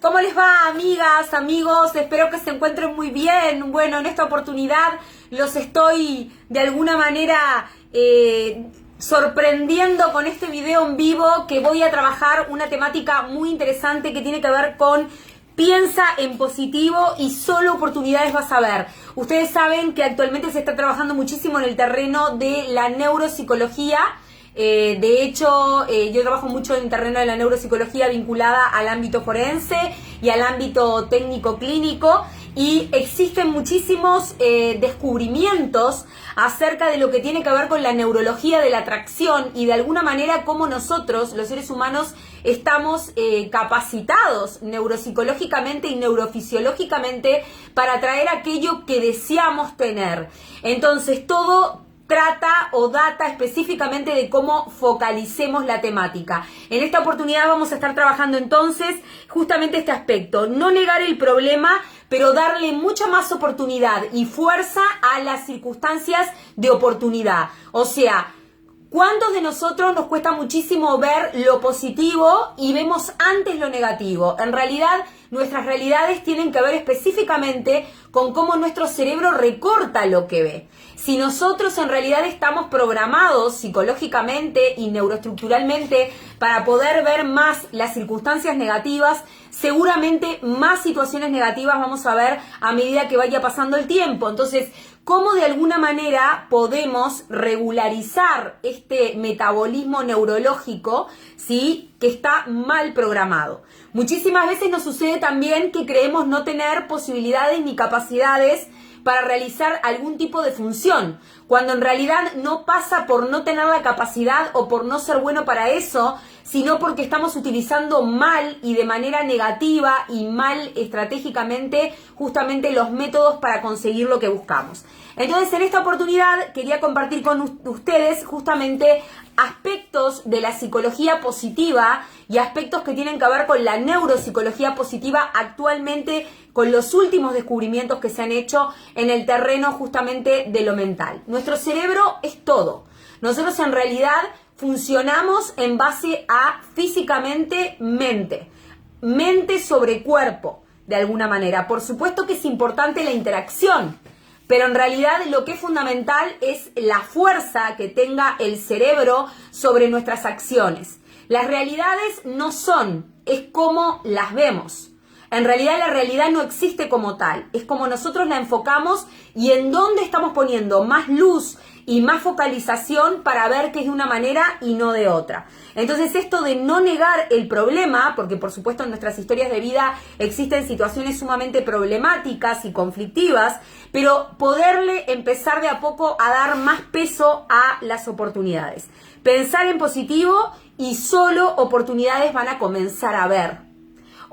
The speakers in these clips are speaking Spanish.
¿Cómo les va, amigas, amigos? Espero que se encuentren muy bien. Bueno, en esta oportunidad los estoy de alguna manera sorprendiendo con este video en vivo, que voy a trabajar una temática muy interesante que tiene que ver con piensa en positivo y solo oportunidades vas a ver. Ustedes saben que actualmente se está trabajando muchísimo en el terreno de la neuropsicología. De hecho, yo trabajo mucho en el terreno de la neuropsicología vinculada al ámbito forense y al ámbito técnico-clínico, y existen muchísimos descubrimientos acerca de lo que tiene que ver con la neurología de la atracción y de alguna manera cómo nosotros, los seres humanos, estamos capacitados neuropsicológicamente y neurofisiológicamente para atraer aquello que deseamos tener. Entonces, todo trata o data específicamente de cómo focalicemos la temática. En esta oportunidad vamos a estar trabajando entonces justamente este aspecto: no negar el problema, pero darle mucha más oportunidad y fuerza a las circunstancias de oportunidad. O sea, ¿cuántos de nosotros nos cuesta muchísimo ver lo positivo y vemos antes lo negativo? En realidad, nuestras realidades tienen que ver específicamente con cómo nuestro cerebro recorta lo que ve. Si nosotros en realidad estamos programados psicológicamente y neuroestructuralmente para poder ver más las circunstancias negativas, seguramente más situaciones negativas vamos a ver a medida que vaya pasando el tiempo. Entonces, ¿cómo de alguna manera podemos regularizar este metabolismo neurológico, ¿sí?, que está mal programado? Muchísimas veces nos sucede también que creemos no tener posibilidades ni capacidades para realizar algún tipo de función, cuando en realidad no pasa por no tener la capacidad o por no ser bueno para eso, sino porque estamos utilizando mal y de manera negativa y mal estratégicamente justamente los métodos para conseguir lo que buscamos. Entonces, en esta oportunidad quería compartir con ustedes justamente aspectos de la psicología positiva y aspectos que tienen que ver con la neuropsicología positiva actualmente, con los últimos descubrimientos que se han hecho en el terreno justamente de lo mental. Nuestro cerebro es todo. Nosotros en realidad funcionamos en base a físicamente mente sobre cuerpo, de alguna manera. Por supuesto que es importante la interacción, pero en realidad lo que es fundamental es la fuerza que tenga el cerebro sobre nuestras acciones. Las realidades no son, es como las vemos. En realidad la realidad no existe como tal, es como nosotros la enfocamos y en dónde estamos poniendo más luz y más focalización para ver que es de una manera y no de otra. Entonces, esto de no negar el problema, porque por supuesto en nuestras historias de vida existen situaciones sumamente problemáticas y conflictivas, pero poderle empezar de a poco a dar más peso a las oportunidades. Pensar en positivo y solo oportunidades van a comenzar a ver.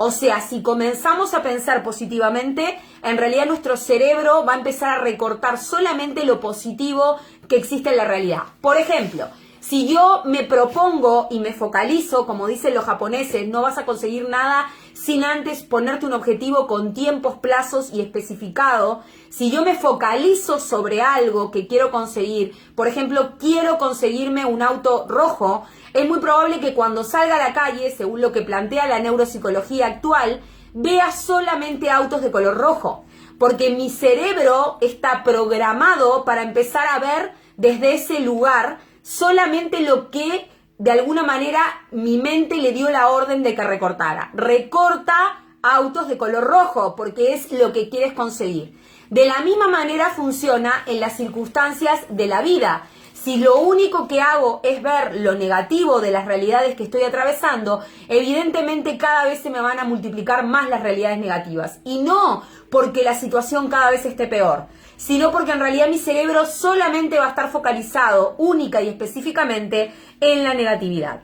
O sea, si comenzamos a pensar positivamente, en realidad nuestro cerebro va a empezar a recortar solamente lo positivo que existe en la realidad. Por ejemplo, si yo me propongo y me focalizo, como dicen los japoneses, no vas a conseguir nada sin antes ponerte un objetivo con tiempos, plazos y especificado. Si yo me focalizo sobre algo que quiero conseguir, por ejemplo, quiero conseguirme un auto rojo, es muy probable que cuando salga a la calle, según lo que plantea la neuropsicología actual, vea solamente autos de color rojo, porque mi cerebro está programado para empezar a ver desde ese lugar solamente lo que de alguna manera mi mente le dio la orden de que recortara. Recorta autos de color rojo porque es lo que quieres conseguir. De la misma manera funciona en las circunstancias de la vida. Si lo único que hago es ver lo negativo de las realidades que estoy atravesando, evidentemente cada vez se me van a multiplicar más las realidades negativas. Y no porque la situación cada vez esté peor, sino porque en realidad mi cerebro solamente va a estar focalizado única y específicamente en la negatividad.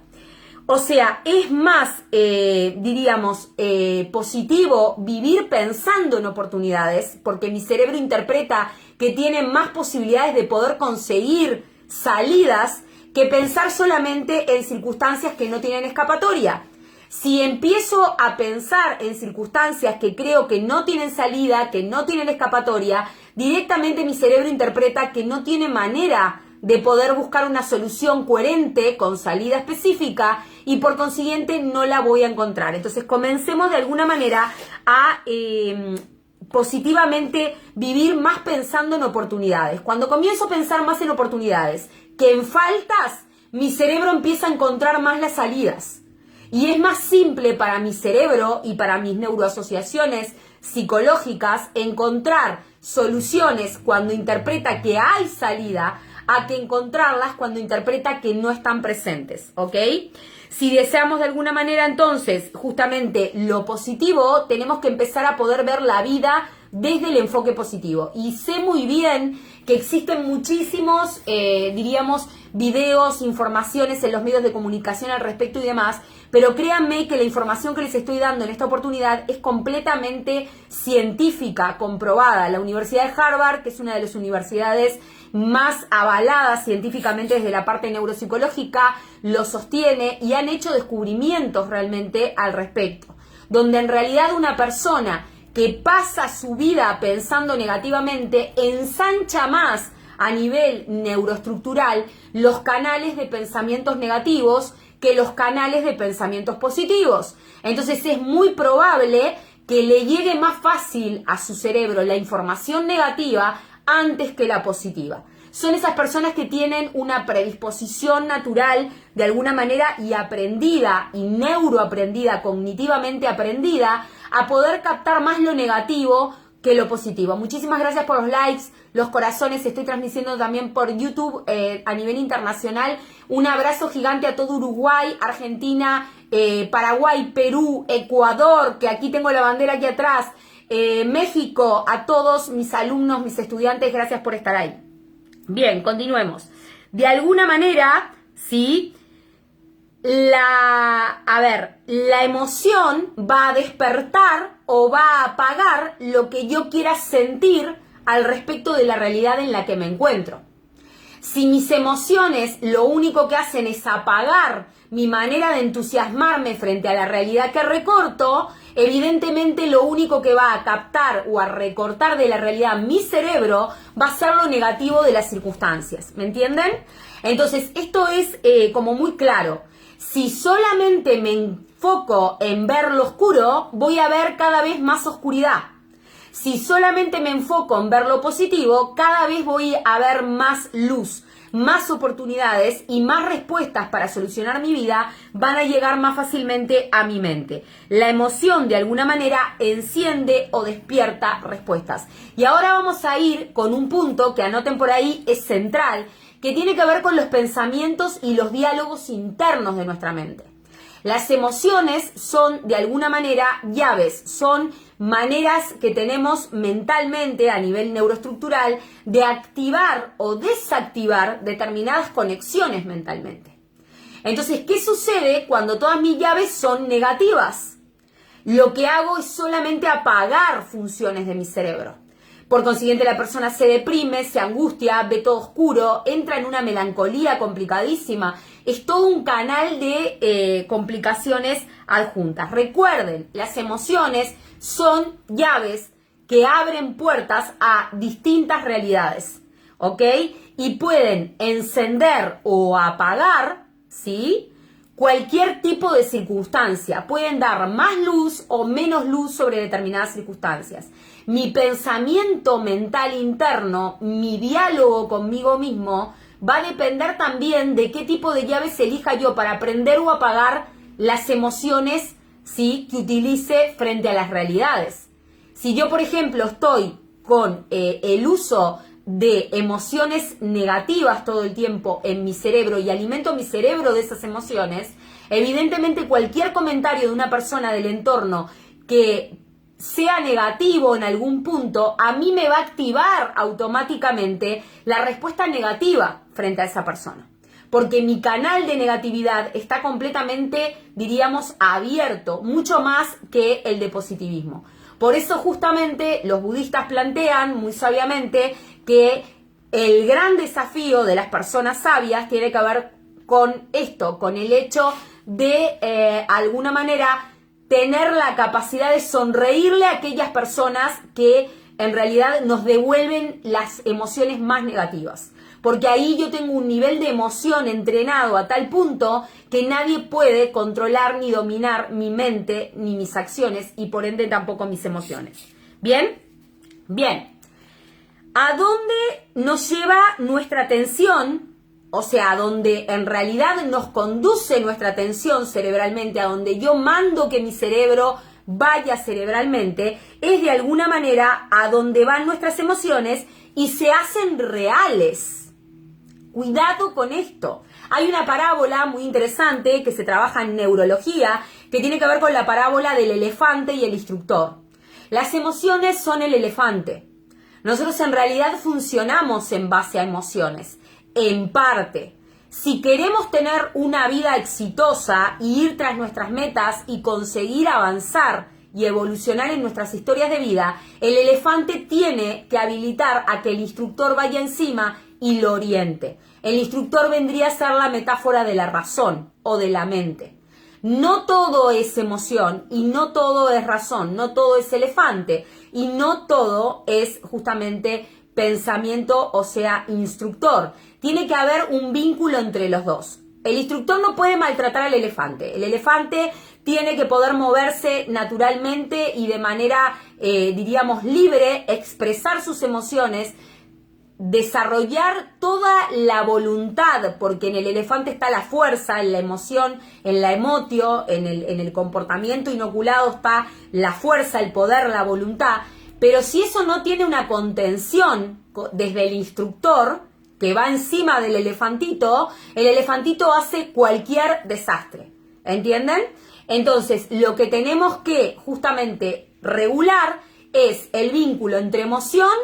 O sea, es más, positivo vivir pensando en oportunidades, porque mi cerebro interpreta que tiene más posibilidades de poder conseguir salidas que pensar solamente en circunstancias que no tienen escapatoria. Si empiezo a pensar en circunstancias que creo que no tienen salida, que no tienen escapatoria, directamente mi cerebro interpreta que no tiene manera de poder buscar una solución coherente con salida específica y por consiguiente no la voy a encontrar. Entonces comencemos de alguna manera a positivamente vivir más pensando en oportunidades. Cuando comienzo a pensar más en oportunidades que en faltas, mi cerebro empieza a encontrar más las salidas. Y es más simple para mi cerebro y para mis neuroasociaciones psicológicas encontrar soluciones cuando interpreta que hay salida a que encontrarlas cuando interpreta que no están presentes, ¿ok? Si deseamos de alguna manera entonces justamente lo positivo, tenemos que empezar a poder ver la vida desde el enfoque positivo. Y sé muy bien que existen muchísimos, diríamos, videos, informaciones en los medios de comunicación al respecto y demás, pero créanme que la información que les estoy dando en esta oportunidad es completamente científica, comprobada. La Universidad de Harvard, que es una de las universidades más avaladas científicamente desde la parte neuropsicológica, lo sostiene y han hecho descubrimientos realmente al respecto, donde en realidad una persona que pasa su vida pensando negativamente ensancha más a nivel neuroestructural los canales de pensamientos negativos que los canales de pensamientos positivos. Entonces es muy probable que le llegue más fácil a su cerebro la información negativa antes que la positiva. Son esas personas que tienen una predisposición natural de alguna manera y aprendida y neuroaprendida, cognitivamente aprendida, a poder captar más lo negativo que lo positivo. Muchísimas gracias por los likes, los corazones. Estoy transmitiendo también por YouTube a nivel internacional. Un abrazo gigante a todo Uruguay, Argentina, Paraguay, Perú, Ecuador, que aquí tengo la bandera aquí atrás, México, a todos mis alumnos, mis estudiantes, gracias por estar ahí. Bien, continuemos. De alguna manera, ¿sí? La emoción va a despertar o va a apagar lo que yo quiera sentir al respecto de la realidad en la que me encuentro. Si mis emociones lo único que hacen es apagar mi manera de entusiasmarme frente a la realidad que recorto, evidentemente lo único que va a captar o a recortar de la realidad mi cerebro va a ser lo negativo de las circunstancias. ¿Me entienden? Entonces, esto es como muy claro. Si solamente me enfoco en ver lo oscuro, voy a ver cada vez más oscuridad. Si solamente me enfoco en ver lo positivo, cada vez voy a ver más luz, más oportunidades y más respuestas para solucionar mi vida van a llegar más fácilmente a mi mente. La emoción de alguna manera enciende o despierta respuestas. Y ahora vamos a ir con un punto que anoten por ahí, es central, que tiene que ver con los pensamientos y los diálogos internos de nuestra mente. Las emociones son de alguna manera llaves, son maneras que tenemos mentalmente a nivel neuroestructural de activar o desactivar determinadas conexiones mentalmente. Entonces, ¿qué sucede cuando todas mis llaves son negativas? Lo que hago es solamente apagar funciones de mi cerebro. Por consiguiente, la persona se deprime, se angustia, ve todo oscuro, entra en una melancolía complicadísima. Es todo un canal de complicaciones adjuntas. Recuerden, las emociones son llaves que abren puertas a distintas realidades, ¿ok? Y pueden encender o apagar, ¿sí?, cualquier tipo de circunstancia. Pueden dar más luz o menos luz sobre determinadas circunstancias. Mi pensamiento mental interno, mi diálogo conmigo mismo, va a depender también de qué tipo de llaves elija yo para prender o apagar las emociones, ¿sí?, que utilice frente a las realidades. Si yo, por ejemplo, estoy con el uso de emociones negativas todo el tiempo en mi cerebro y alimento mi cerebro de esas emociones, evidentemente cualquier comentario de una persona del entorno que sea negativo en algún punto, a mí me va a activar automáticamente la respuesta negativa frente a esa persona. Porque mi canal de negatividad está completamente, diríamos, abierto, mucho más que el de positivismo. Por eso justamente los budistas plantean muy sabiamente que el gran desafío de las personas sabias tiene que ver con esto, con el hecho de alguna manera tener la capacidad de sonreírle a aquellas personas que en realidad nos devuelven las emociones más negativas. porque ahí yo tengo un nivel de emoción entrenado a tal punto que nadie puede controlar ni dominar mi mente ni mis acciones y por ende tampoco mis emociones. ¿Bien? Bien. ¿A dónde nos lleva nuestra atención? O sea, a donde en realidad nos conduce nuestra atención cerebralmente, a donde yo mando que mi cerebro vaya cerebralmente, es de alguna manera a donde van nuestras emociones y se hacen reales. Cuidado con esto. Hay una parábola muy interesante que se trabaja en neurología que tiene que ver con la parábola del elefante y el instructor. Las emociones son el elefante. Nosotros en realidad funcionamos en base a emociones, en parte. Si queremos tener una vida exitosa y ir tras nuestras metas y conseguir avanzar y evolucionar en nuestras historias de vida, el elefante tiene que habilitar a que el instructor vaya encima y lo oriente. El instructor vendría a ser la metáfora de la razón o de la mente. No todo es emoción y no todo es razón, no todo es elefante y no todo es justamente pensamiento, o sea, instructor. Tiene que haber un vínculo entre los dos. El instructor no puede maltratar al elefante. El elefante tiene que poder moverse naturalmente y de manera, diríamos, libre, expresar sus emociones, desarrollar toda la voluntad, porque en el elefante está la fuerza, en la emoción, en la emotio, en el comportamiento inoculado está la fuerza, el poder, la voluntad. Pero si eso no tiene una contención desde el instructor, que va encima del elefantito, el elefantito hace cualquier desastre. ¿Entienden? Entonces, lo que tenemos que justamente regular es el vínculo entre emoción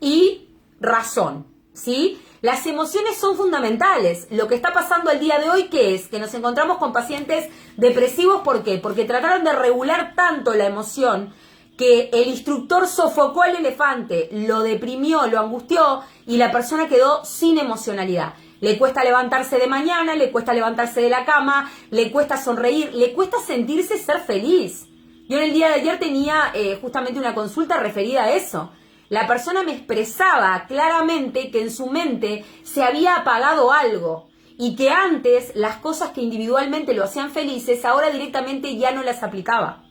y razón, ¿sí? Las emociones son fundamentales. Lo que está pasando el día de hoy, ¿qué es? Que nos encontramos con pacientes depresivos, ¿por qué? Porque trataron de regular tanto la emoción que el instructor sofocó al elefante, lo deprimió, lo angustió y la persona quedó sin emocionalidad. Le cuesta levantarse de mañana, le cuesta levantarse de la cama, le cuesta sonreír, le cuesta sentirse ser feliz. Yo en el día de ayer tenía justamente una consulta referida a eso. La persona me expresaba claramente que en su mente se había apagado algo y que antes las cosas que individualmente lo hacían felices ahora directamente ya no las aplicaba.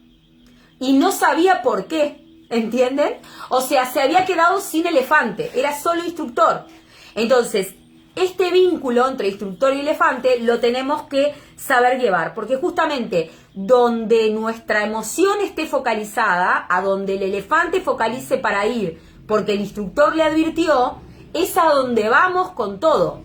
Y no sabía por qué, ¿entienden? O sea, se había quedado sin elefante, era solo instructor. Entonces, este vínculo entre instructor y elefante lo tenemos que saber llevar, porque justamente donde nuestra emoción esté focalizada, a donde el elefante focalice para ir, porque el instructor le advirtió, es a donde vamos con todo.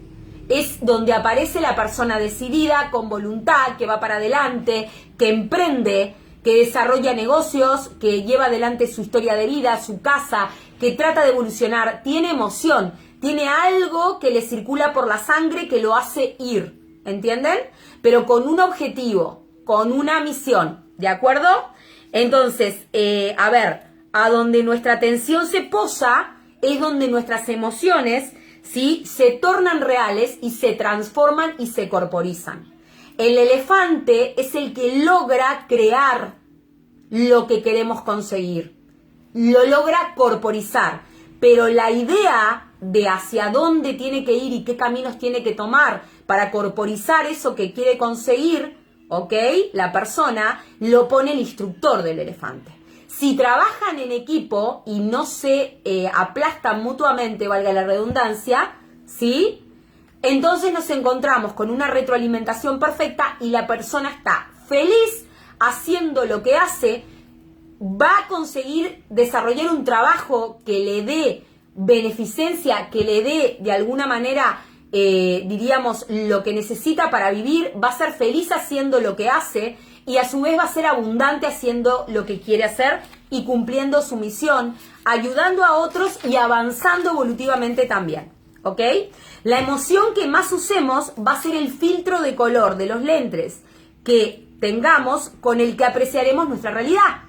Es donde aparece la persona decidida, con voluntad, que va para adelante, que emprende, que desarrolla negocios, que lleva adelante su historia de vida, su casa, que trata de evolucionar, tiene emoción, tiene algo que le circula por la sangre que lo hace ir, ¿entienden? Pero con un objetivo, con una misión, ¿de acuerdo? Entonces, a donde nuestra atención se posa es donde nuestras emociones, ¿sí?, se tornan reales y se transforman y se corporizan. El elefante es el que logra crear lo que queremos conseguir, lo logra corporizar, pero la idea de hacia dónde tiene que ir y qué caminos tiene que tomar para corporizar eso que quiere conseguir, ¿ok?, la persona lo pone el instructor del elefante. Si trabajan en equipo y no se aplastan mutuamente, valga la redundancia, ¿sí?, entonces nos encontramos con una retroalimentación perfecta y la persona está feliz haciendo lo que hace, va a conseguir desarrollar un trabajo que le dé beneficencia, que le dé de alguna manera, diríamos, lo que necesita para vivir, va a ser feliz haciendo lo que hace y a su vez va a ser abundante haciendo lo que quiere hacer y cumpliendo su misión, ayudando a otros y avanzando evolutivamente también. ¿Ok? La emoción que más usemos va a ser el filtro de color de los lentes que tengamos con el que apreciaremos nuestra realidad.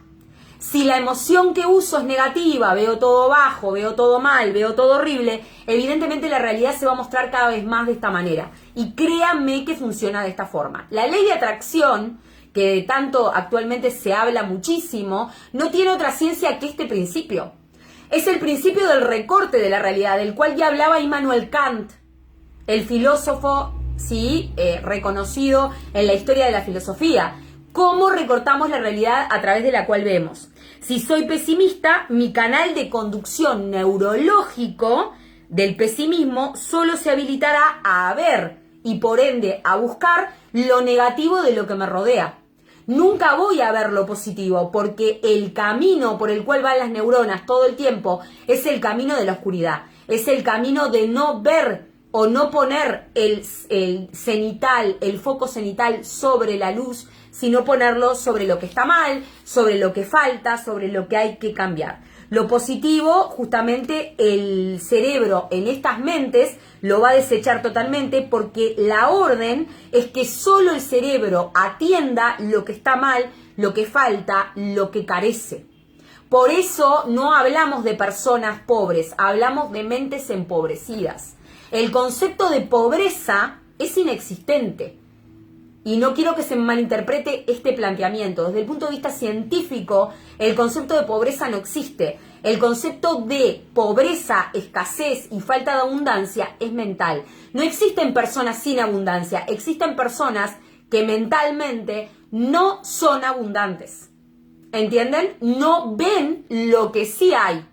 Si la emoción que uso es negativa, veo todo bajo, veo todo mal, veo todo horrible, evidentemente la realidad se va a mostrar cada vez más de esta manera. Y créanme que funciona de esta forma. La ley de atracción, que de tanto actualmente se habla muchísimo, no tiene otra ciencia que este principio. Es el principio del recorte de la realidad, del cual ya hablaba Immanuel Kant, el filósofo, sí, reconocido en la historia de la filosofía. ¿Cómo recortamos la realidad a través de la cual vemos? Si soy pesimista, mi canal de conducción neurológico del pesimismo solo se habilitará a ver y por ende a buscar lo negativo de lo que me rodea. Nunca voy a ver lo positivo porque el camino por el cual van las neuronas todo el tiempo es el camino de la oscuridad. Es el camino de no ver o no poner el cenital, el foco cenital sobre la luz, sino ponerlo sobre lo que está mal, sobre lo que falta, sobre lo que hay que cambiar. Lo positivo, justamente el cerebro en estas mentes lo va a desechar totalmente porque la orden es que solo el cerebro atienda lo que está mal, lo que falta, lo que carece. Por eso no hablamos de personas pobres, hablamos de mentes empobrecidas. El concepto de pobreza es inexistente. Y no quiero que se malinterprete este planteamiento. Desde el punto de vista científico, el concepto de pobreza no existe. El concepto de pobreza, escasez y falta de abundancia es mental. No existen personas sin abundancia, existen personas que mentalmente no son abundantes. ¿Entienden? No ven lo que sí hay.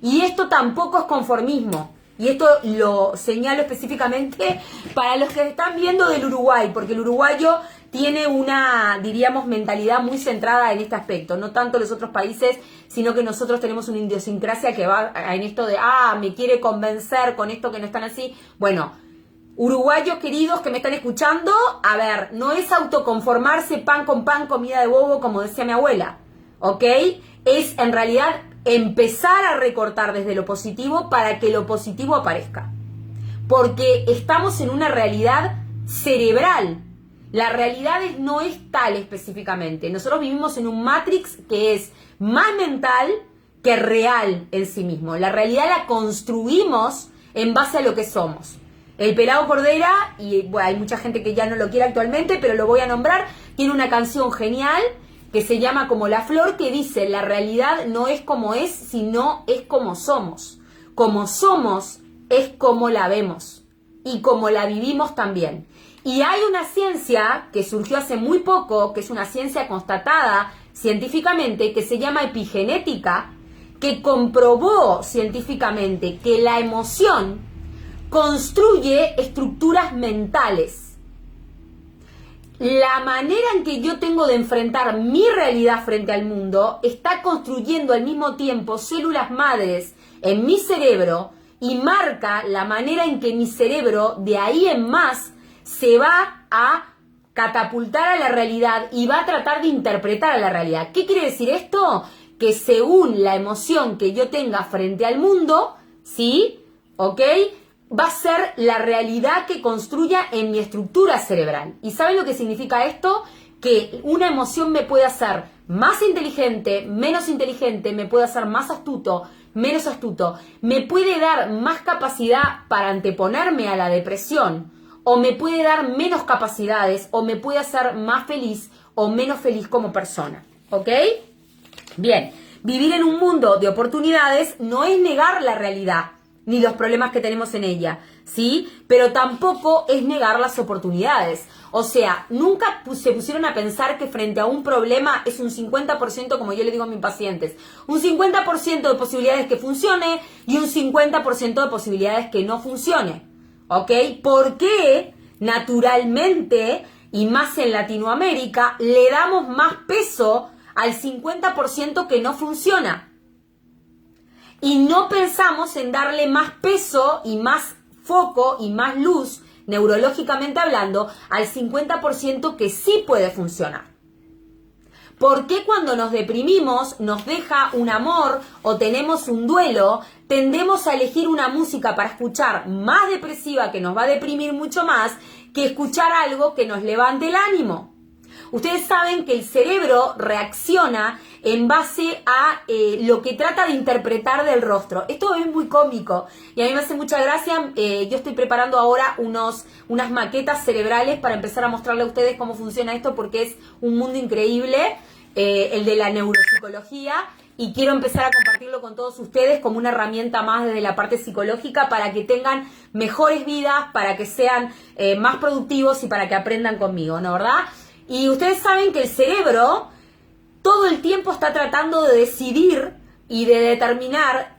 Y esto tampoco es conformismo. Y esto lo señalo específicamente para los que están viendo del Uruguay, porque el uruguayo tiene una, diríamos, mentalidad muy centrada en este aspecto. No tanto los otros países, sino que nosotros tenemos una idiosincrasia que va en esto de, me quiere convencer con esto que no están así. Bueno, uruguayos queridos que me están escuchando, a ver, no es autoconformarse pan con pan, comida de bobo, como decía mi abuela, ¿ok? Es en realidad empezar a recortar desde lo positivo para que lo positivo aparezca. Porque estamos en una realidad cerebral. La realidad no es tal específicamente. Nosotros vivimos en un matrix que es más mental que real en sí mismo. La realidad la construimos en base a lo que somos. El Pelao Cordera, y bueno, hay mucha gente que ya no lo quiere actualmente, pero lo voy a nombrar, tiene una canción genial que se llama Como la flor, que dice, la realidad no es como es, sino es como somos. Como somos es como la vemos y como la vivimos también. Y hay una ciencia que surgió hace muy poco, que es una ciencia constatada científicamente, que se llama epigenética, que comprobó científicamente que la emoción construye estructuras mentales. La manera en que yo tengo de enfrentar mi realidad frente al mundo está construyendo al mismo tiempo células madres en mi cerebro y marca la manera en que mi cerebro de ahí en más se va a catapultar a la realidad y va a tratar de interpretar a la realidad. ¿Qué quiere decir esto? Que según la emoción que yo tenga frente al mundo, ¿sí? ¿Ok? Va a ser la realidad que construya en mi estructura cerebral. ¿Y saben lo que significa esto? Que una emoción me puede hacer más inteligente, menos inteligente, me puede hacer más astuto, menos astuto, me puede dar más capacidad para anteponerme a la depresión, o me puede dar menos capacidades, o me puede hacer más feliz o menos feliz como persona. ¿Ok? Bien, vivir en un mundo de oportunidades no es negar la realidad, ni los problemas que tenemos en ella, ¿sí? Pero tampoco es negar las oportunidades. O sea, nunca se pusieron a pensar que frente a un problema es un 50%, como yo le digo a mis pacientes, un 50% de posibilidades que funcione y un 50% de posibilidades que no funcione, ¿ok? Porque naturalmente, y más en Latinoamérica, le damos más peso al 50% que no funciona. Y no pensamos en darle más peso y más foco y más luz, neurológicamente hablando, al 50% que sí puede funcionar. ¿Por qué cuando nos deprimimos, nos deja un amor o tenemos un duelo, tendemos a elegir una música para escuchar más depresiva que nos va a deprimir mucho más que escuchar algo que nos levante el ánimo? Ustedes saben que el cerebro reacciona en base a lo que trata de interpretar del rostro. Esto es muy cómico y a mí me hace mucha gracia. Yo estoy preparando ahora unas maquetas cerebrales para empezar a mostrarle a ustedes cómo funciona esto, porque es un mundo increíble, el de la neuropsicología, y quiero empezar a compartirlo con todos ustedes como una herramienta más desde la parte psicológica para que tengan mejores vidas, para que sean más productivos y para que aprendan conmigo, ¿no, verdad? Y ustedes saben que el cerebro todo el tiempo está tratando de decidir y de determinar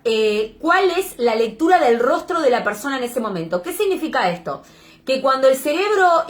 cuál es la lectura del rostro de la persona en ese momento. ¿Qué significa esto? Que cuando el cerebro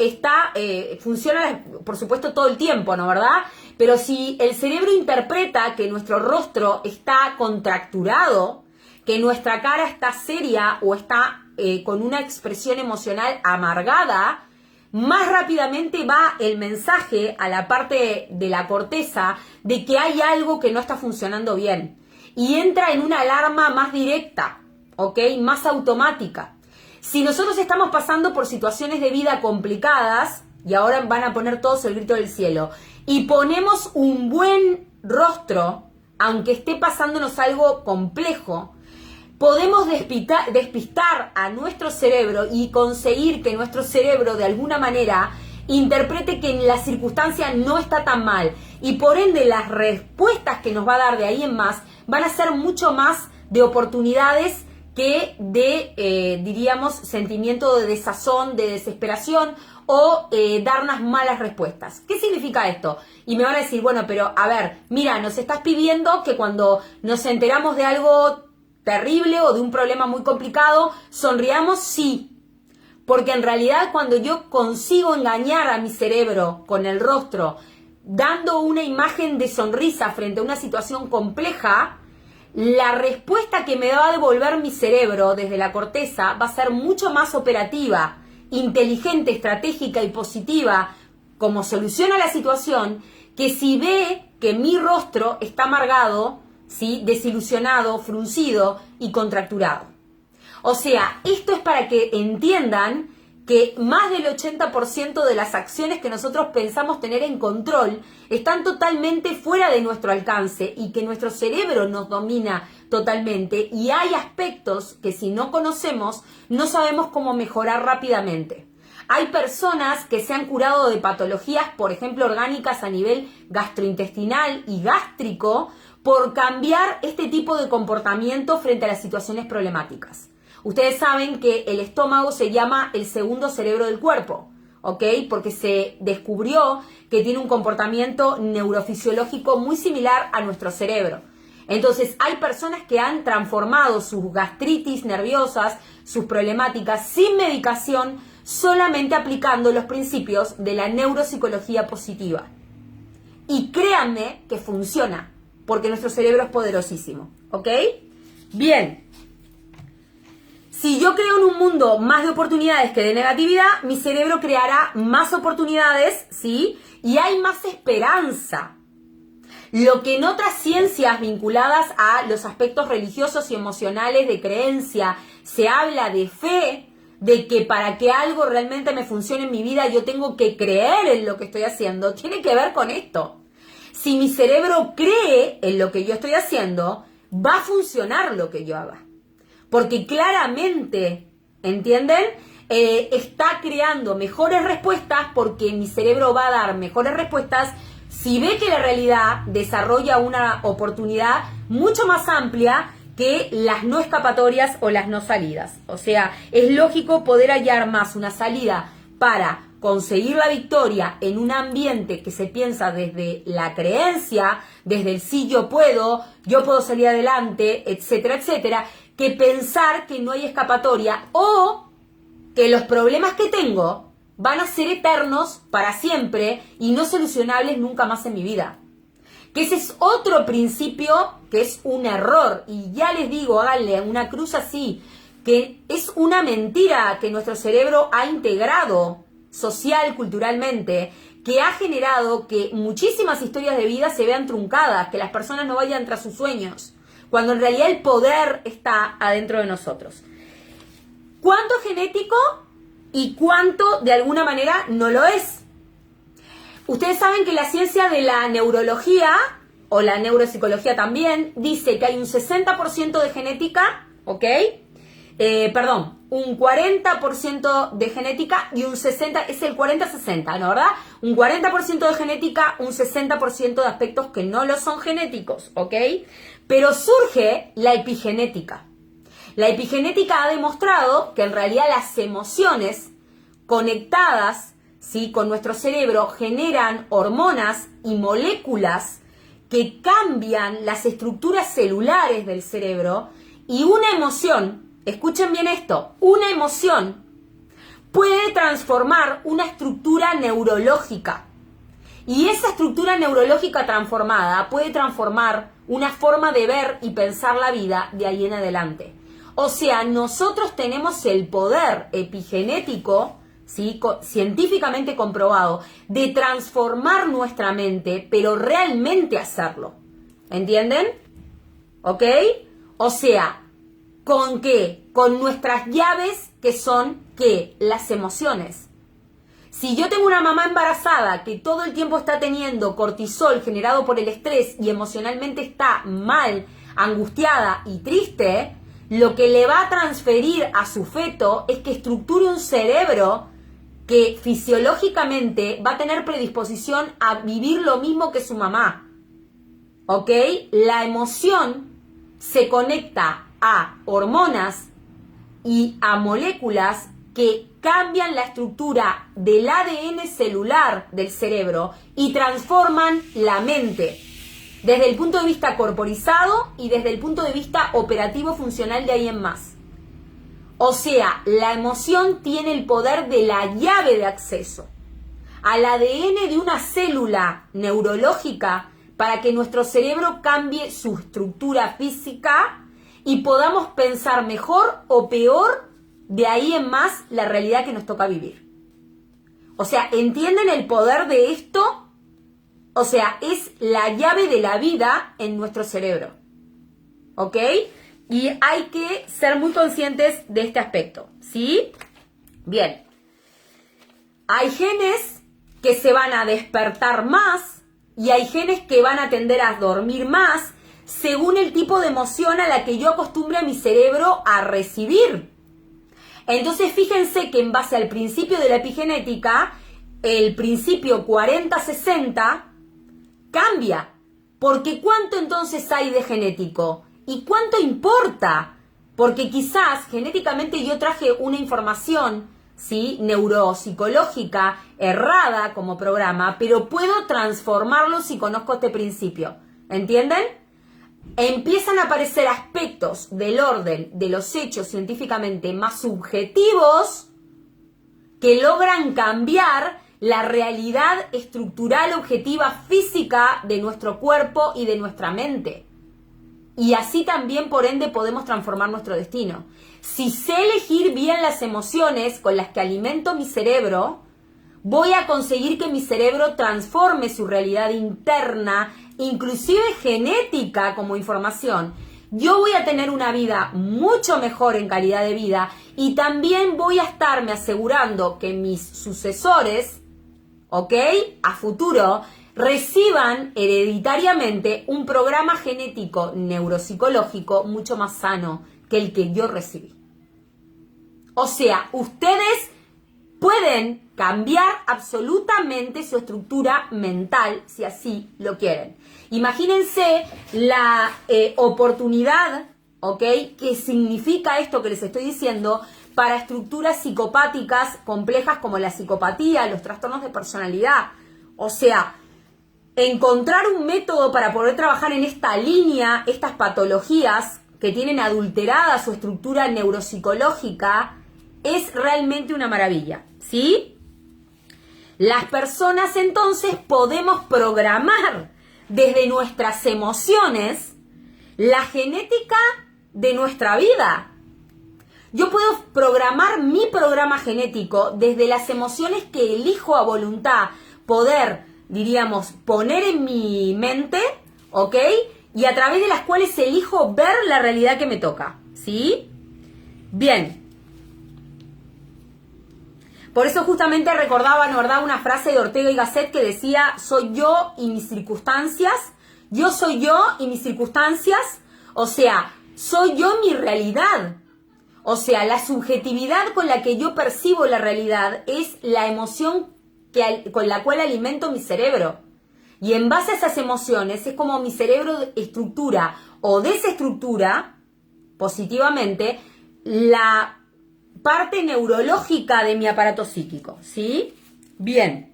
funciona, por supuesto, todo el tiempo, ¿no, verdad? Pero si el cerebro interpreta que nuestro rostro está contracturado, que nuestra cara está seria o está con una expresión emocional amargada, más rápidamente va el mensaje a la parte de la corteza de que hay algo que no está funcionando bien. Y entra en una alarma más directa, ¿ok? Más automática. Si nosotros estamos pasando por situaciones de vida complicadas, y ahora van a poner todos el grito del cielo, y ponemos un buen rostro, aunque esté pasándonos algo complejo, podemos despistar a nuestro cerebro y conseguir que nuestro cerebro de alguna manera interprete que la circunstancia no está tan mal. Y por ende las respuestas que nos va a dar de ahí en más van a ser mucho más de oportunidades que de, diríamos, sentimiento de desazón, de desesperación o darnos malas respuestas. ¿Qué significa esto? Y me van a decir, bueno, pero a ver, mira, nos estás pidiendo que cuando nos enteramos de algo terrible o de un problema muy complicado, sonriamos, sí. Porque en realidad cuando yo consigo engañar a mi cerebro con el rostro, dando una imagen de sonrisa frente a una situación compleja, la respuesta que me va a devolver mi cerebro desde la corteza va a ser mucho más operativa, inteligente, estratégica y positiva como soluciona la situación, que si ve que mi rostro está amargado, ¿sí?, desilusionado, fruncido y contracturado. O sea, esto es para que entiendan que más del 80% de las acciones que nosotros pensamos tener en control están totalmente fuera de nuestro alcance y que nuestro cerebro nos domina totalmente, y hay aspectos que si no conocemos no sabemos cómo mejorar rápidamente. Hay personas que se han curado de patologías, por ejemplo, orgánicas a nivel gastrointestinal y gástrico, por cambiar este tipo de comportamiento frente a las situaciones problemáticas. Ustedes saben que el estómago se llama el segundo cerebro del cuerpo, ¿ok? Porque se descubrió que tiene un comportamiento neurofisiológico muy similar a nuestro cerebro. Entonces, hay personas que han transformado sus gastritis nerviosas, sus problemáticas, sin medicación, solamente aplicando los principios de la neuropsicología positiva. Y créanme que funciona, porque nuestro cerebro es poderosísimo, ¿ok? Bien. Si yo creo en un mundo más de oportunidades que de negatividad, mi cerebro creará más oportunidades, ¿sí? Y hay más esperanza. Lo que en otras ciencias vinculadas a los aspectos religiosos y emocionales de creencia se habla de fe, de que para que algo realmente me funcione en mi vida yo tengo que creer en lo que estoy haciendo, tiene que ver con esto. Si mi cerebro cree en lo que yo estoy haciendo, va a funcionar lo que yo haga. Porque claramente, ¿entienden? Está creando mejores respuestas porque mi cerebro va a dar mejores respuestas si ve que la realidad desarrolla una oportunidad mucho más amplia que las no escapatorias o las no salidas. O sea, es lógico poder hallar más una salida para conseguir la victoria en un ambiente que se piensa desde la creencia, desde el sí yo puedo salir adelante, etcétera, etcétera, que pensar que no hay escapatoria o que los problemas que tengo van a ser eternos para siempre y no solucionables nunca más en mi vida. Que ese es otro principio que es un error, y ya les digo, háganle una cruz así, que es una mentira que nuestro cerebro ha integrado social, culturalmente, que ha generado que muchísimas historias de vida se vean truncadas, que las personas no vayan tras sus sueños, cuando en realidad el poder está adentro de nosotros. ¿Cuánto es genético y cuánto de alguna manera no lo es? Ustedes saben que la ciencia de la neurología, o la neuropsicología también, dice que hay un 60% de genética, ¿ok? un 40% de genética y un 60%, es el 40-60, ¿no, verdad? Un 40% de genética, un 60% de aspectos que no lo son genéticos, ¿ok? Pero surge la epigenética. La epigenética ha demostrado que en realidad las emociones conectadas, ¿sí?, con nuestro cerebro generan hormonas y moléculas que cambian las estructuras celulares del cerebro, y una emoción, escuchen bien esto, una emoción puede transformar una estructura neurológica. Y esa estructura neurológica transformada puede transformar una forma de ver y pensar la vida de ahí en adelante. O sea, nosotros tenemos el poder epigenético, ¿sí?, científicamente comprobado, de transformar nuestra mente, pero realmente hacerlo. ¿Entienden? ¿Ok? O sea, ¿con qué? Con nuestras llaves, que son, ¿qué? Las emociones. Si yo tengo una mamá embarazada que todo el tiempo está teniendo cortisol generado por el estrés y emocionalmente está mal, angustiada y triste, lo que le va a transferir a su feto es que estructure un cerebro que fisiológicamente va a tener predisposición a vivir lo mismo que su mamá. ¿Ok? La emoción se conecta a hormonas y a moléculas que cambian la estructura del ADN celular del cerebro y transforman la mente desde el punto de vista corporizado y desde el punto de vista operativo funcional de ahí en más. O sea, la emoción tiene el poder de la llave de acceso al ADN de una célula neurológica para que nuestro cerebro cambie su estructura física y podamos pensar mejor o peor de ahí en más la realidad que nos toca vivir. O sea, ¿entienden el poder de esto? O sea, es la llave de la vida en nuestro cerebro. ¿Ok? Y hay que ser muy conscientes de este aspecto, ¿sí? Bien. Hay genes que se van a despertar más y hay genes que van a tender a dormir más según el tipo de emoción a la que yo acostumbre a mi cerebro a recibir. Entonces, fíjense que en base al principio de la epigenética, el principio 40-60 cambia. Porque ¿cuánto entonces hay de genético? ¿Y cuánto importa? Porque quizás genéticamente yo traje una información, ¿sí?, neuropsicológica errada como programa, pero puedo transformarlo si conozco este principio. ¿Entienden? Empiezan a aparecer aspectos del orden de los hechos científicamente más subjetivos que logran cambiar la realidad estructural objetiva física de nuestro cuerpo y de nuestra mente. Y así también, por ende, podemos transformar nuestro destino. Si sé elegir bien las emociones con las que alimento mi cerebro, voy a conseguir que mi cerebro transforme su realidad interna, inclusive genética como información. Yo voy a tener una vida mucho mejor en calidad de vida y también voy a estarme asegurando que mis sucesores, ¿ok?, a futuro, reciban hereditariamente un programa genético neuropsicológico mucho más sano que el que yo recibí. O sea, ustedes pueden cambiar absolutamente su estructura mental si así lo quieren. Imagínense la oportunidad, ¿ok?, que significa esto que les estoy diciendo para estructuras psicopáticas complejas como la psicopatía, los trastornos de personalidad. O sea, encontrar un método para poder trabajar en esta línea, estas patologías que tienen adulterada su estructura neuropsicológica, es realmente una maravilla, ¿sí? Las personas entonces podemos programar desde nuestras emociones la genética de nuestra vida. Yo puedo programar mi programa genético desde las emociones que elijo a voluntad poder, diríamos, poner en mi mente, ¿ok?, y a través de las cuales elijo ver la realidad que me toca, ¿sí? Bien. Por eso justamente recordaba, ¿no, verdad?, una frase de Ortega y Gasset que decía: soy yo y mis circunstancias, yo soy yo y mis circunstancias, o sea, soy yo mi realidad. O sea, la subjetividad con la que yo percibo la realidad es la emoción con la cual alimento mi cerebro. Y en base a esas emociones es como mi cerebro estructura o desestructura positivamente la parte neurológica de mi aparato psíquico, ¿sí? Bien.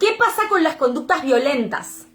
¿Qué pasa con las conductas violentas?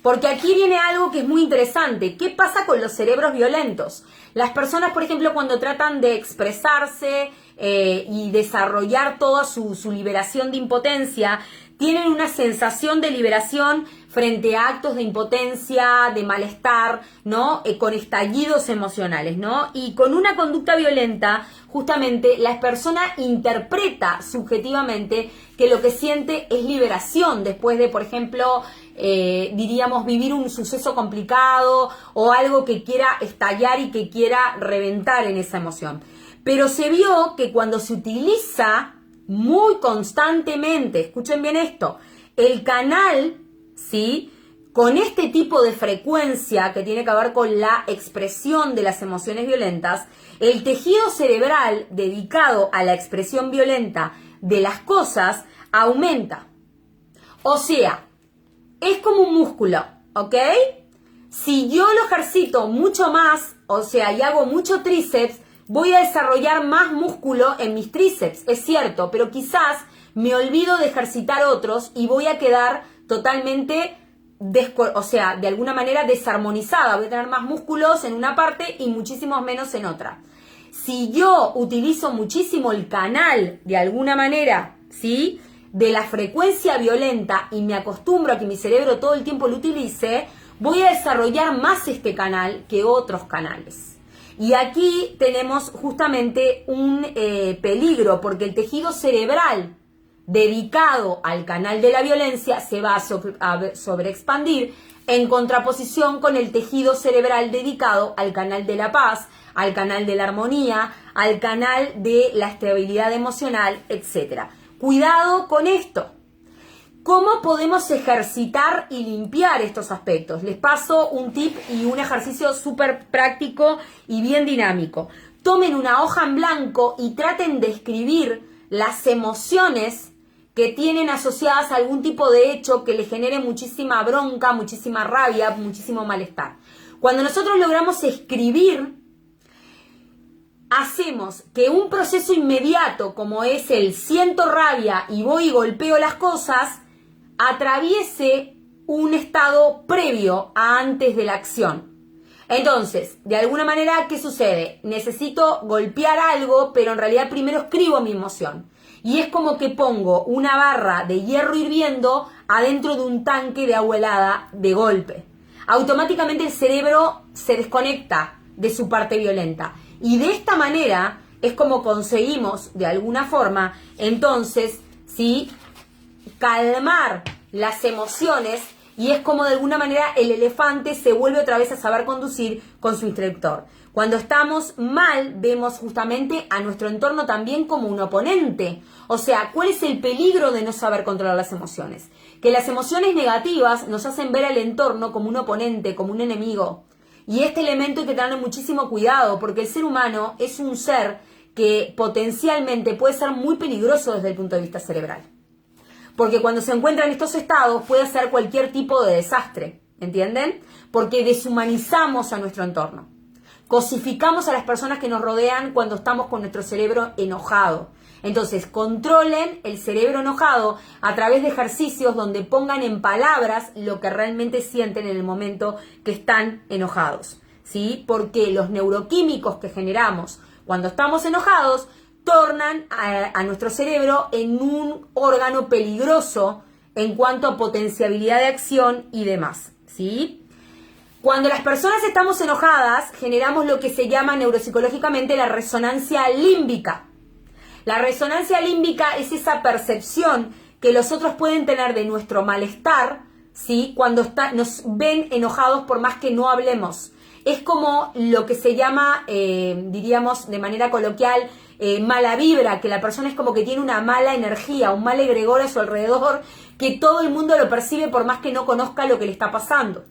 Porque aquí viene algo que es muy interesante. ¿Qué pasa con los cerebros violentos? Las personas, por ejemplo, cuando tratan de expresarse y desarrollar toda su liberación de impotencia, tienen una sensación de liberación frente a actos de impotencia, de malestar, ¿no? Con estallidos emocionales, ¿no? Y con una conducta violenta, justamente, la persona interpreta subjetivamente que lo que siente es liberación después de, por ejemplo, diríamos, vivir un suceso complicado o algo que quiera estallar y que quiera reventar en esa emoción. Pero se vio que cuando se utiliza muy constantemente, escuchen bien esto, el canal, ¿sí?, con este tipo de frecuencia que tiene que ver con la expresión de las emociones violentas, el tejido cerebral dedicado a la expresión violenta de las cosas aumenta. O sea, es como un músculo, ¿ok? Si yo lo ejercito mucho más, o sea, y hago mucho tríceps, voy a desarrollar más músculo en mis tríceps, es cierto, pero quizás me olvido de ejercitar otros y voy a quedar totalmente, de alguna manera desarmonizada. Voy a tener más músculos en una parte y muchísimos menos en otra. Si yo utilizo muchísimo el canal, de alguna manera, ¿sí?, de la frecuencia violenta y me acostumbro a que mi cerebro todo el tiempo lo utilice, voy a desarrollar más este canal que otros canales. Y aquí tenemos justamente un peligro, porque el tejido cerebral dedicado al canal de la violencia se va a sobreexpandir en contraposición con el tejido cerebral dedicado al canal de la paz, al canal de la armonía, al canal de la estabilidad emocional, etc. Cuidado con esto. ¿Cómo podemos ejercitar y limpiar estos aspectos? Les paso un tip y un ejercicio súper práctico y bien dinámico. Tomen una hoja en blanco y traten de escribir las emociones que tienen asociadas a algún tipo de hecho que les genere muchísima bronca, muchísima rabia, muchísimo malestar. Cuando nosotros logramos escribir, hacemos que un proceso inmediato, como es el siento rabia y voy y golpeo las cosas, atraviese un estado previo a antes de la acción. Entonces, de alguna manera, ¿qué sucede? Necesito golpear algo, pero en realidad primero escribo mi emoción. Y es como que pongo una barra de hierro hirviendo adentro de un tanque de agua helada de golpe. Automáticamente el cerebro se desconecta de su parte violenta. Y de esta manera es como conseguimos, de alguna forma, entonces, ¿sí?, calmar las emociones, y es como de alguna manera el elefante se vuelve otra vez a saber conducir con su instructor. Cuando estamos mal, vemos justamente a nuestro entorno también como un oponente. O sea, ¿cuál es el peligro de no saber controlar las emociones? Que las emociones negativas nos hacen ver al entorno como un oponente, como un enemigo. Y este elemento hay que tener muchísimo cuidado, porque el ser humano es un ser que potencialmente puede ser muy peligroso desde el punto de vista cerebral. Porque cuando se encuentra en estos estados puede hacer cualquier tipo de desastre, ¿entienden? Porque deshumanizamos a nuestro entorno. Cosificamos a las personas que nos rodean cuando estamos con nuestro cerebro enojado. Entonces, controlen el cerebro enojado a través de ejercicios donde pongan en palabras lo que realmente sienten en el momento que están enojados, ¿sí? Porque los neuroquímicos que generamos cuando estamos enojados tornan a nuestro cerebro en un órgano peligroso en cuanto a potenciabilidad de acción y demás, ¿sí? Cuando las personas estamos enojadas, generamos lo que se llama neuropsicológicamente la resonancia límbica. La resonancia límbica es esa percepción que los otros pueden tener de nuestro malestar, ¿sí?, cuando nos ven enojados por más que no hablemos. Es como lo que se llama, diríamos de manera coloquial, mala vibra, que la persona es como que tiene una mala energía, un mal egregor a su alrededor, que todo el mundo lo percibe por más que no conozca lo que le está pasando.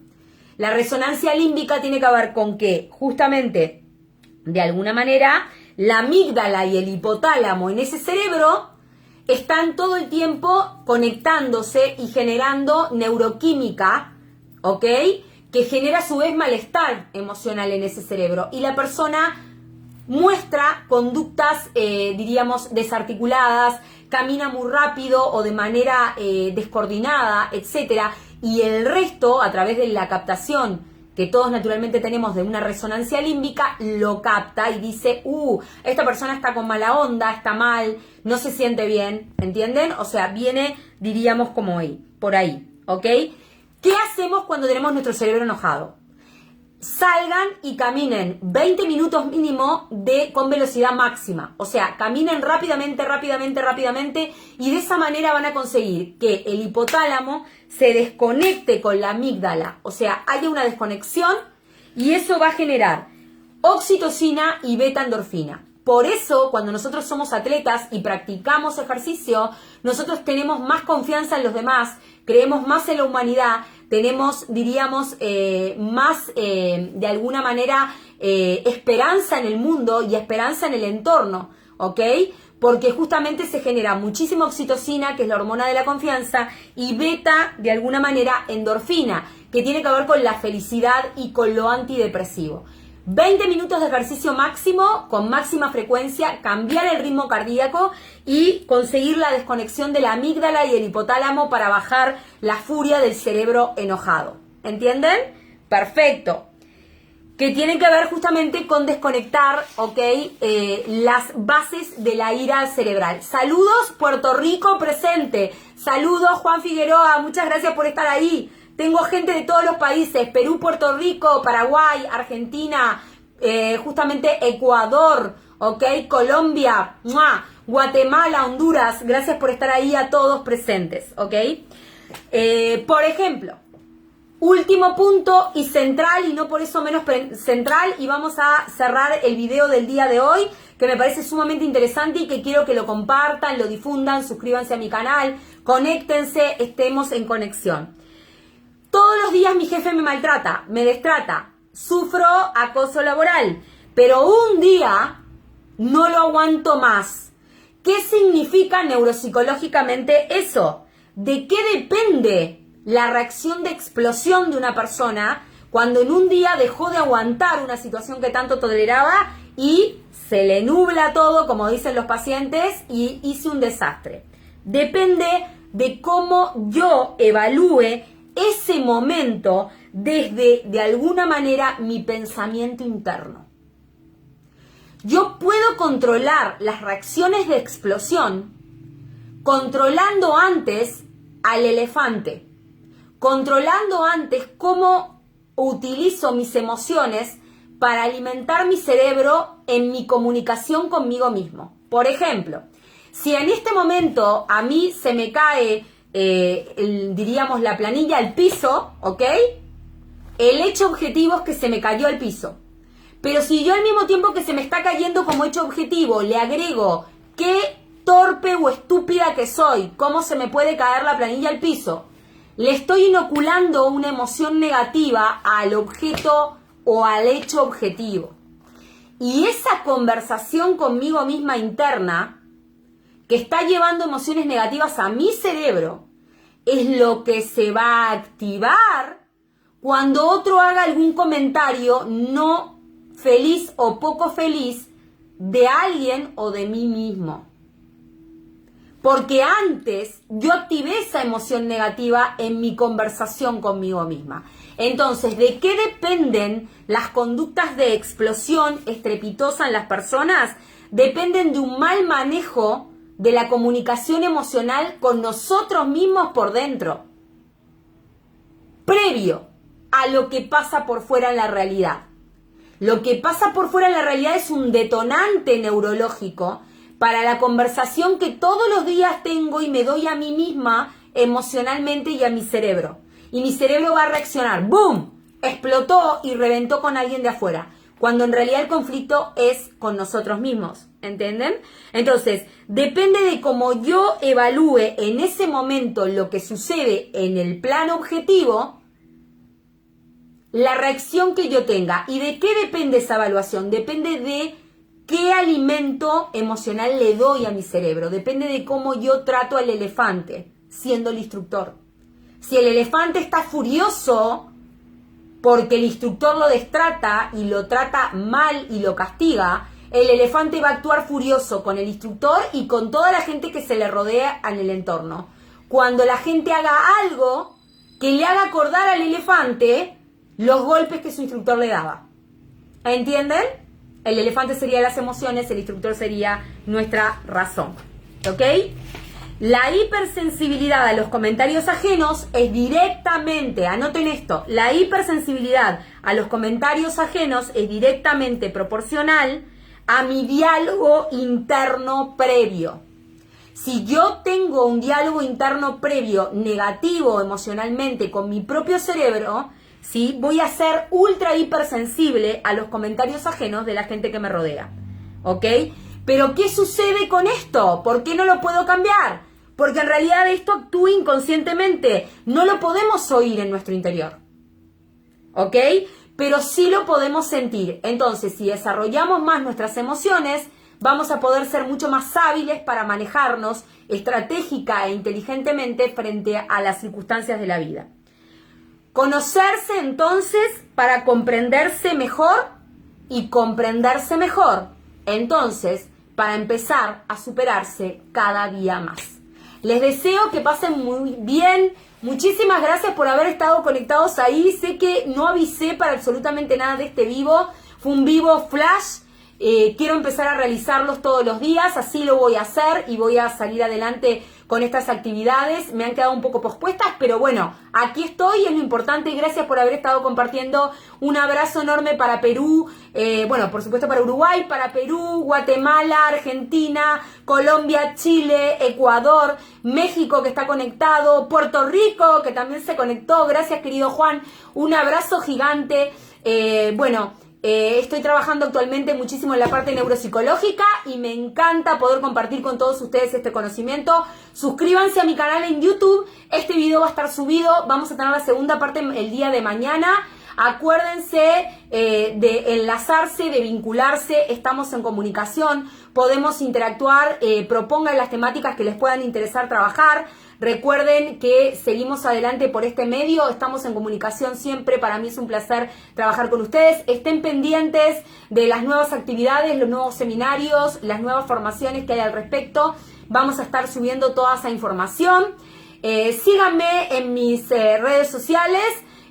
La resonancia límbica tiene que ver con que, justamente, de alguna manera, la amígdala y el hipotálamo en ese cerebro están todo el tiempo conectándose y generando neuroquímica, ¿ok? Que genera a su vez malestar emocional en ese cerebro. Y la persona muestra conductas, diríamos, desarticuladas, camina muy rápido o de manera descoordinada, etcétera. Y el resto, a través de la captación que todos naturalmente tenemos de una resonancia límbica, lo capta y dice, esta persona está con mala onda, está mal, no se siente bien, ¿entienden? O sea, viene, diríamos, como ahí, por ahí, ¿ok? ¿Qué hacemos cuando tenemos nuestro cerebro enojado? Salgan y caminen 20 minutos mínimo con velocidad máxima. O sea, caminen rápidamente y de esa manera van a conseguir que el hipotálamo se desconecte con la amígdala. O sea, haya una desconexión y eso va a generar oxitocina y beta-endorfina. Por eso, cuando nosotros somos atletas y practicamos ejercicio, nosotros tenemos más confianza en los demás, creemos más en la humanidad, tenemos, diríamos, más, de alguna manera, esperanza en el mundo y esperanza en el entorno, ¿ok? Porque justamente se genera muchísima oxitocina, que es la hormona de la confianza, y beta, de alguna manera, endorfina, que tiene que ver con la felicidad y con lo antidepresivo. 20 minutos de ejercicio máximo, con máxima frecuencia, cambiar el ritmo cardíaco y conseguir la desconexión de la amígdala y el hipotálamo para bajar la furia del cerebro enojado. ¿Entienden? Perfecto. Que tienen que ver justamente con desconectar, ¿ok? Las bases de la ira cerebral. Saludos, Puerto Rico presente. Saludos, Juan Figueroa, muchas gracias por estar ahí. Tengo gente de todos los países, Perú, Puerto Rico, Paraguay, Argentina, justamente Ecuador, ¿ok? Colombia, ¡mua! Guatemala, Honduras, gracias por estar ahí a todos presentes, ¿ok? Por ejemplo, último punto y central, y no por eso menos central, y vamos a cerrar el video del día de hoy, que me parece sumamente interesante y que quiero que lo compartan, lo difundan, suscríbanse a mi canal, conéctense, estemos en conexión. Todos los días mi jefe me maltrata, me destrata, sufro acoso laboral, pero un día no lo aguanto más. ¿Qué significa neuropsicológicamente eso? ¿De qué depende la reacción de explosión de una persona cuando en un día dejó de aguantar una situación que tanto toleraba y se le nubla todo, como dicen los pacientes, y hice un desastre? Depende de cómo yo evalúe ese momento desde, de alguna manera, mi pensamiento interno. Yo puedo controlar las reacciones de explosión controlando antes al elefante, controlando antes cómo utilizo mis emociones para alimentar mi cerebro en mi comunicación conmigo mismo. Por ejemplo, si en este momento a mí se me cae diríamos la planilla al piso, ¿ok? El hecho objetivo es que se me cayó al piso. Pero si yo al mismo tiempo que se me está cayendo como hecho objetivo le agrego qué torpe o estúpida que soy, cómo se me puede caer la planilla al piso, le estoy inoculando una emoción negativa al objeto o al hecho objetivo. Y esa conversación conmigo misma interna, que está llevando emociones negativas a mi cerebro, es lo que se va a activar cuando otro haga algún comentario no feliz o poco feliz de alguien o de mí mismo. Porque antes yo activé esa emoción negativa en mi conversación conmigo misma. Entonces, ¿de qué dependen las conductas de explosión estrepitosa en las personas? Dependen de un mal manejo de la comunicación emocional con nosotros mismos por dentro, previo a lo que pasa por fuera en la realidad. Lo que pasa por fuera en la realidad es un detonante neurológico para la conversación que todos los días tengo y me doy a mí misma emocionalmente y a mi cerebro. Y mi cerebro va a reaccionar, ¡boom!, explotó y reventó con alguien de afuera, cuando en realidad el conflicto es con nosotros mismos. ¿entienden? Entonces, depende de cómo yo evalúe en ese momento lo que sucede en el plano objetivo, la reacción que yo tenga. ¿Y de qué depende esa evaluación? Depende de qué alimento emocional le doy a mi cerebro. Depende de cómo yo trato al elefante, siendo el instructor. Si el elefante está furioso porque el instructor lo destrata y lo trata mal y lo castiga, el elefante va a actuar furioso con el instructor y con toda la gente que se le rodea en el entorno. Cuando la gente haga algo que le haga acordar al elefante los golpes que su instructor le daba. ¿Entienden? El elefante sería las emociones, el instructor sería nuestra razón. ¿Ok? La hipersensibilidad a los comentarios ajenos es directamente, anoten esto, la hipersensibilidad a los comentarios ajenos es directamente proporcional a mi diálogo interno previo. Si yo tengo un diálogo interno previo negativo emocionalmente con mi propio cerebro, ¿sí? Voy a ser ultra hipersensible a los comentarios ajenos de la gente que me rodea. ¿Ok? Pero ¿qué sucede con esto? ¿Por qué no lo puedo cambiar? Porque en realidad esto actúa inconscientemente. No lo podemos oír en nuestro interior. ¿Ok? Pero sí lo podemos sentir. Entonces, si desarrollamos más nuestras emociones, vamos a poder ser mucho más hábiles para manejarnos estratégica e inteligentemente frente a las circunstancias de la vida. Conocerse entonces para comprenderse mejor y comprenderse mejor. Entonces, para empezar a superarse cada día más. Les deseo que pasen muy bien. Muchísimas gracias por haber estado conectados ahí. Sé que no avisé para absolutamente nada de este vivo. Fue un vivo flash. Quiero empezar a realizarlos todos los días. Así lo voy a hacer y voy a salir adelante con estas actividades. Me han quedado un poco pospuestas, pero bueno, aquí estoy, es lo importante. Gracias por haber estado compartiendo. Un abrazo enorme para Perú, bueno, por supuesto para Uruguay, para Perú, Guatemala, Argentina, Colombia, Chile, Ecuador, México que está conectado, Puerto Rico que también se conectó. Gracias, querido Juan. Un abrazo gigante. Estoy trabajando actualmente muchísimo en la parte neuropsicológica y me encanta poder compartir con todos ustedes este conocimiento. Suscríbanse a mi canal en YouTube. Este video va a estar subido. Vamos a tener la segunda parte el día de mañana. Acuérdense de enlazarse, de vincularse. Estamos en comunicación. Podemos interactuar. Propongan las temáticas que les puedan interesar trabajar. Recuerden que seguimos adelante por este medio, estamos en comunicación siempre, para mí es un placer trabajar con ustedes. Estén pendientes de las nuevas actividades, los nuevos seminarios, las nuevas formaciones que hay al respecto. Vamos a estar subiendo toda esa información. Síganme en mis redes sociales.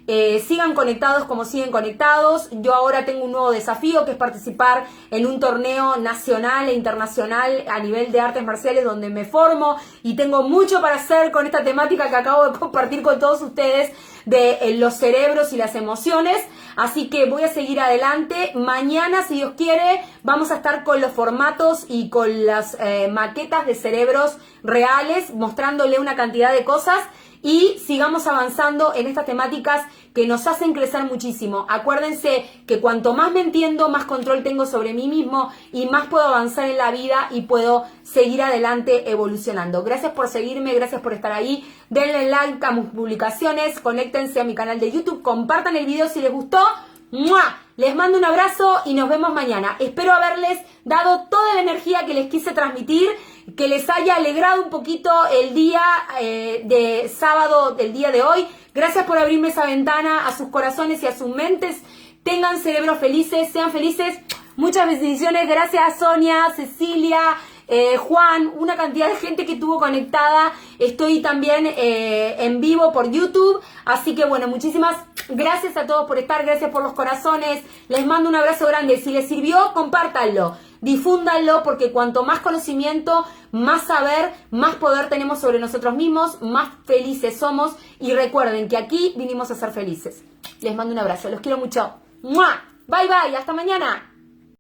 Sigan conectados como siguen conectados. Yo ahora tengo un nuevo desafío que es participar en un torneo nacional e internacional a nivel de artes marciales donde me formo y tengo mucho para hacer con esta temática que acabo de compartir con todos ustedes de los cerebros y las emociones. Así que voy a seguir adelante. Mañana, si Dios quiere, vamos a estar con los formatos y con las maquetas de cerebros reales, mostrándole una cantidad de cosas. Y sigamos avanzando en estas temáticas que nos hacen crecer muchísimo. Acuérdense que cuanto más me entiendo, más control tengo sobre mí mismo y más puedo avanzar en la vida y puedo seguir adelante evolucionando. Gracias por seguirme, gracias por estar ahí. Denle like a mis publicaciones, conéctense a mi canal de YouTube, compartan el video si les gustó. ¡Mua! Les mando un abrazo y nos vemos mañana. Espero haberles dado toda la energía que les quise transmitir, que les haya alegrado un poquito el día de sábado del día de hoy. Gracias por abrirme esa ventana a sus corazones y a sus mentes. Tengan cerebros felices, sean felices. Muchas bendiciones. Gracias Sonia, Cecilia, Juan, una cantidad de gente que estuvo conectada. Estoy también en vivo por YouTube. Así que bueno, muchísimas gracias a todos por estar. Gracias por los corazones. Les mando un abrazo grande. Si les sirvió, compártanlo. Difúndanlo porque cuanto más conocimiento, más saber, más poder tenemos sobre nosotros mismos, más felices somos. Y recuerden que aquí vinimos a ser felices. Les mando un abrazo. Los quiero mucho. ¡Mua! Bye bye. Hasta mañana.